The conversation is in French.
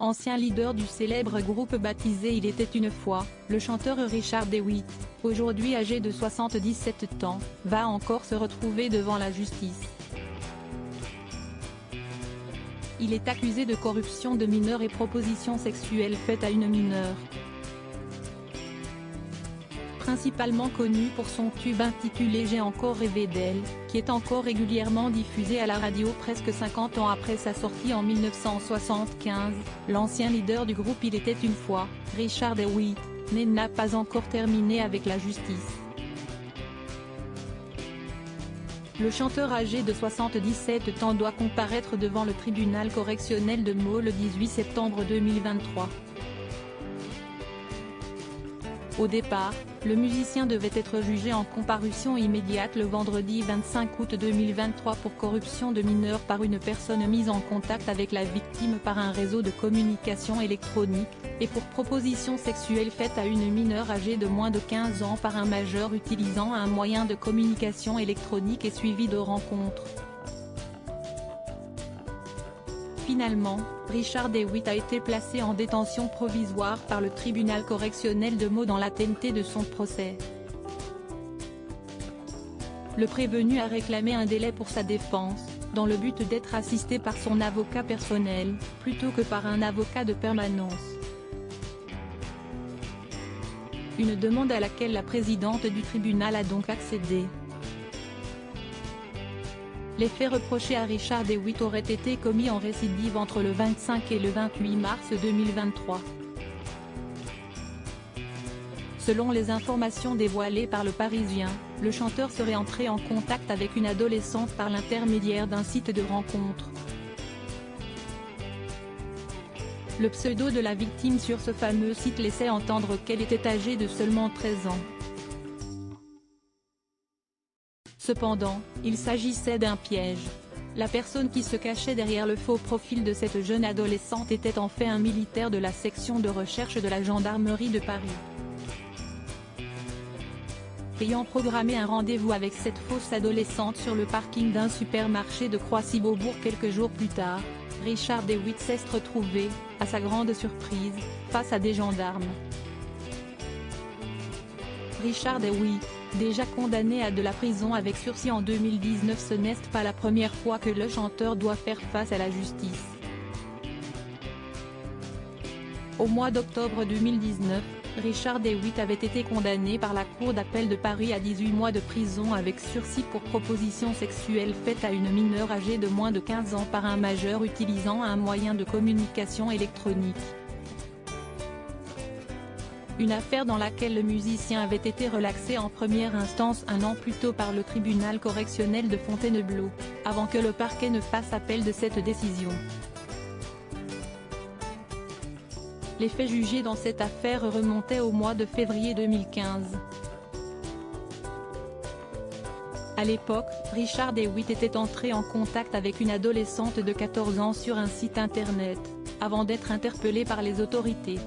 Ancien leader du célèbre groupe baptisé Il était une fois, le chanteur Richard DeWitt, aujourd'hui âgé de 77 ans, va encore se retrouver devant la justice. Il est accusé de corruption de mineurs et propositions sexuelles faites à une mineure. Principalement connu pour son tube intitulé J'ai encore rêvé d'elle, qui est encore régulièrement diffusé à la radio presque 50 ans après sa sortie en 1975, l'ancien leader du groupe Il était une fois, Richard DeWitt, n'a pas encore terminé avec la justice. Le chanteur âgé de 77 ans doit comparaître devant le tribunal correctionnel de Meaux le 18 septembre 2023. Au départ, le musicien devait être jugé en comparution immédiate le vendredi 25 août 2023 pour corruption de mineurs par une personne mise en contact avec la victime par un réseau de communication électronique, et pour proposition sexuelle faite à une mineure âgée de moins de 15 ans par un majeur utilisant un moyen de communication électronique et suivi de rencontres. Finalement, Richard DeWitt a été placé en détention provisoire par le tribunal correctionnel de Meaux dans l'attente de son procès. Le prévenu a réclamé un délai pour sa défense, dans le but d'être assisté par son avocat personnel, plutôt que par un avocat de permanence. Une demande à laquelle la présidente du tribunal a donc accédé. Les faits reprochés à Richard DeWitt auraient été commis en récidive entre le 25 et le 28 mars 2023. Selon les informations dévoilées par Le Parisien, le chanteur serait entré en contact avec une adolescente par l'intermédiaire d'un site de rencontre. Le pseudo de la victime sur ce fameux site laissait entendre qu'elle était âgée de seulement 13 ans. Cependant, il s'agissait d'un piège. La personne qui se cachait derrière le faux profil de cette jeune adolescente était en fait un militaire de la section de recherche de la gendarmerie de Paris. Ayant programmé un rendez-vous avec cette fausse adolescente sur le parking d'un supermarché de Croissy-Beaubourg quelques jours plus tard, Richard DeWitt s'est retrouvé, à sa grande surprise, face à des gendarmes. Richard DeWitt, déjà condamné à de la prison avec sursis en 2019, ce n'est pas la première fois que le chanteur doit faire face à la justice. Au mois d'octobre 2019, Richard DeWitt avait été condamné par la Cour d'appel de Paris à 18 mois de prison avec sursis pour proposition sexuelle faite à une mineure âgée de moins de 15 ans par un majeur utilisant un moyen de communication électronique. Une affaire dans laquelle le musicien avait été relaxé en première instance un an plus tôt par le tribunal correctionnel de Fontainebleau, avant que le parquet ne fasse appel de cette décision. Les faits jugés dans cette affaire remontaient au mois de février 2015. À l'époque, Richard DeWitt était entré en contact avec une adolescente de 14 ans sur un site internet, avant d'être interpellé par les autorités.